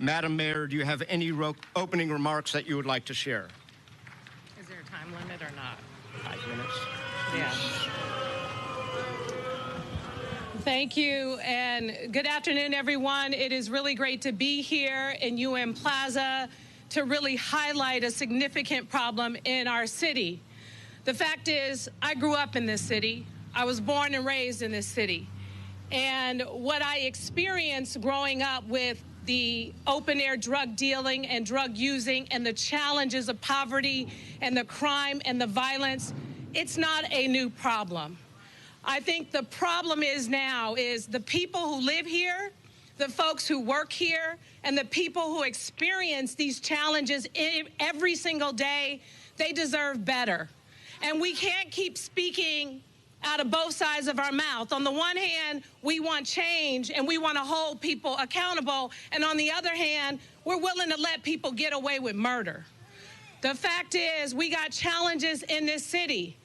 Madam Mayor, do you have any opening remarks that you would like to share? Is there a time limit or not? 5 minutes. Yeah. Thank you, and good afternoon, everyone. It is really great to be here in UN Plaza to really highlight a significant problem in our city. The fact is, I grew up in this city. I was born and raised in this city. And what I experienced growing up with the open-air drug dealing and drug using and the challenges of poverty and the crime and the violence, it's not a new problem. I think the problem is now is the people who live here, the folks who work here, and the people who experience these challenges every single day, they deserve better. And we can't keep speaking out of both sides of our mouth. On the one hand, we want change and we want to hold people accountable. And on the other hand, we're willing to let people get away with murder. The fact is, we got challenges in this city,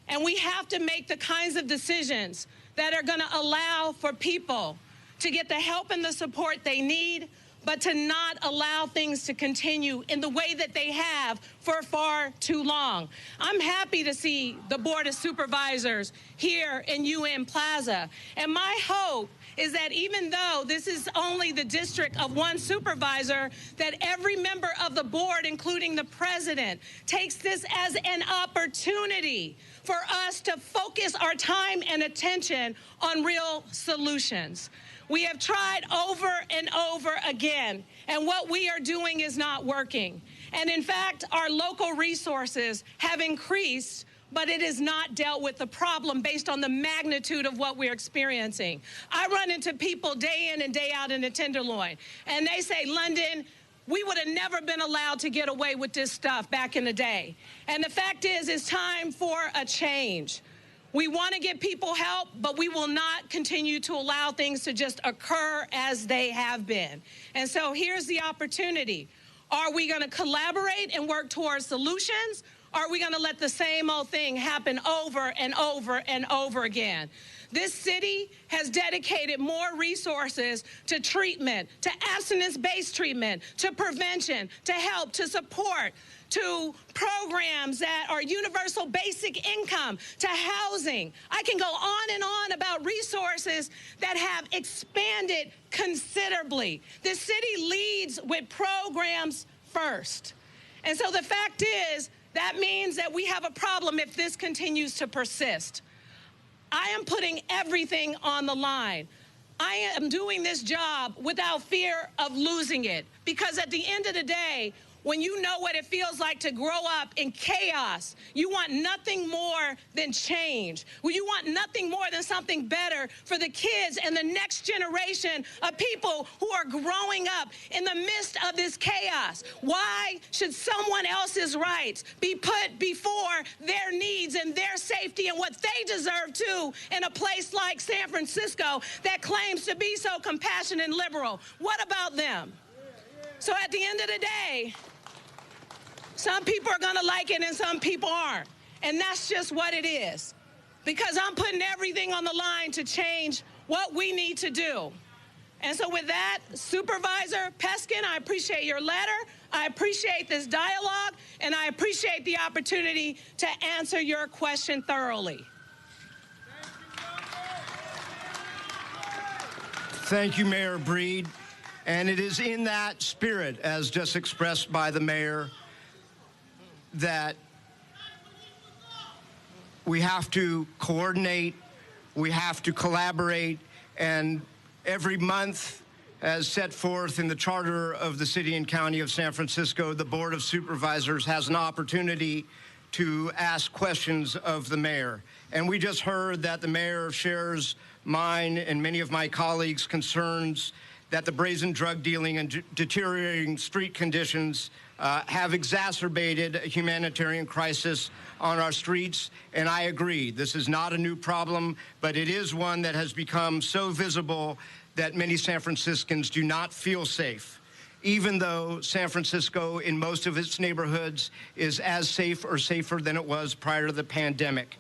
and we have to make the kinds of decisions that are going to allow for people to get the help and the support they need, but to not allow things to continue in the way that they have for far too long. I'm happy to see the Board of Supervisors here in UN Plaza. And my hope is that even though this is only the district of one supervisor, that every member of the board, including the president, takes this as an opportunity for us to focus our time and attention on real solutions. We have tried over and over again, and what we are doing is not working. And in fact, our local resources have increased, but it has not dealt with the problem based on the magnitude of what we're experiencing. I run into people day in and day out in the Tenderloin, and they say, London, we would have never been allowed to get away with this stuff back in the day. And the fact is, it's time for a change. We want to give people help, but we will not continue to allow things to just occur as they have been. And so here's the opportunity. Are we going to collaborate and work towards solutions? Or are we going to let the same old thing happen over and over and over again? This city has dedicated more resources to treatment, to abstinence-based treatment, to prevention, to help, to support, to programs that are universal basic income, to housing. I can go on and on about resources that have expanded considerably. The city leads with programs first. And so the fact is, that means that we have a problem if this continues to persist. I am putting everything on the line. I am doing this job without fear of losing it, because at the end of the day, when you know what it feels like to grow up in chaos, you want nothing more than change. Well, you want nothing more than something better for the kids and the next generation of people who are growing up in the midst of this chaos. Why should someone else's rights be put before their needs and their safety and what they deserve too in a place like San Francisco that claims to be so compassionate and liberal? What about them? So at the end of the day, some people are going to like it and some people aren't. And that's just what it is. Because I'm putting everything on the line to change what we need to do. And so with that, Supervisor Peskin, I appreciate your letter. I appreciate this dialogue. And I appreciate the opportunity to answer your question thoroughly. Thank you, Mayor Breed. And it is in that spirit, as just expressed by the mayor, that we have to coordinate, we have to collaborate, and every month, as set forth in the charter of the City and County of San Francisco, the Board of Supervisors has an opportunity to ask questions of the mayor. And we just heard that the mayor shares mine and many of my colleagues' concerns that the brazen drug dealing and deteriorating street conditions have exacerbated a humanitarian crisis on our streets, and I agree. This is not a new problem, but it is one that has become so visible that many San Franciscans do not feel safe, even though San Francisco, in most of its neighborhoods, is as safe or safer than it was prior to the pandemic.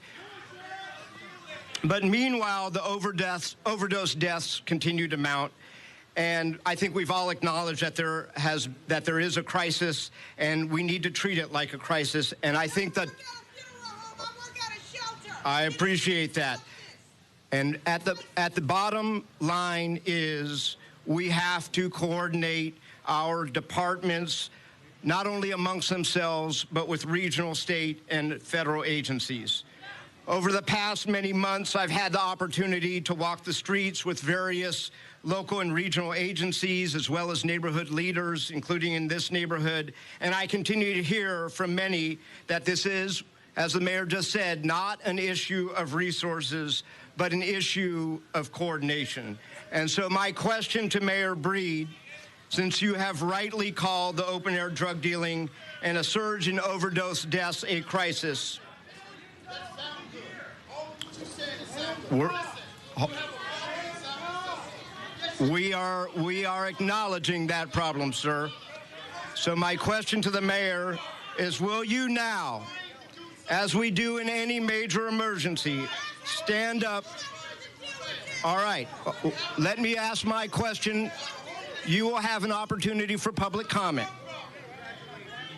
But meanwhile, the overdose deaths continue to mount, And I think we've all acknowledged that there is a crisis, and we need to treat it like a crisis. And I think that I appreciate that. And at the bottom line is we have to coordinate our departments, not only amongst themselves, but with regional, state, and federal agencies. Over the past many months, I've had the opportunity to walk the streets with various local and regional agencies, as well as neighborhood leaders, including in this neighborhood. And I continue to hear from many that this is, as the mayor just said, not an issue of resources, but an issue of coordination. And so my question to Mayor Breed, since you have rightly called the open-air drug dealing and a surge in overdose deaths a crisis, we are acknowledging that problem, sir. So my question to the mayor is, will you now, as we do in any major emergency, stand up? All right, let me ask my question. You will have an opportunity for public comment.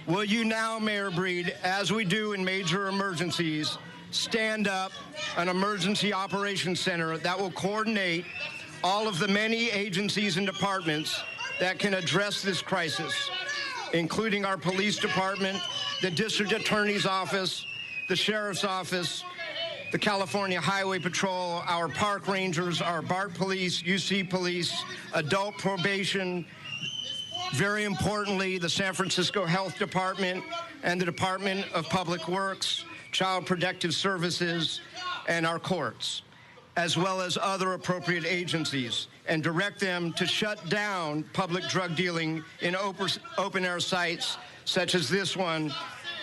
Will you now, Mayor Breed, as we do in major emergencies, stand up an emergency operations center that will coordinate all of the many agencies and departments that can address this crisis, including our police department, the district attorney's office, the sheriff's office, the California Highway Patrol, our park rangers, our BART police, UC police, adult probation, very importantly, the San Francisco Health Department and the Department of Public Works, Child Protective Services, and our courts, as well as other appropriate agencies, and direct them to shut down public drug dealing in open-air sites such as this one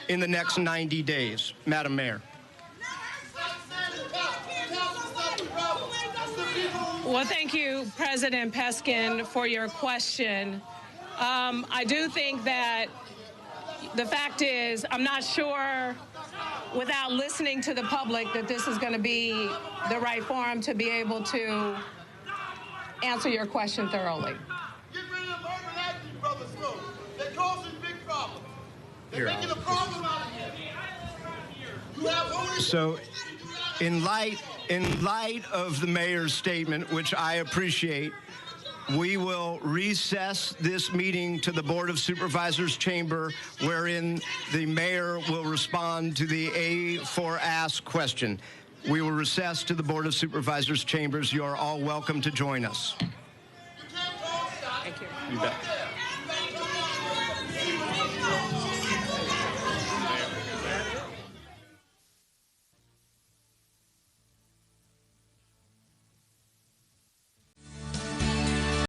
in the next 90 days. Madam Mayor. Well, thank you, President Peskin, for your question. I do think that the fact is, I'm not sure, without listening to the public, that this is going to be the right forum to be able to answer your question thoroughly. Get rid of urban acting, Brother Snow. They're causing big problems. They're making a problem out of here. You have ownership. So, in light of the mayor's statement, which I appreciate, we will recess this meeting to the Board of Supervisors chamber, wherein the mayor will respond to the A4 Ask question. We will recess to the Board of Supervisors chambers. You are all welcome to join us. Thank you. You bet.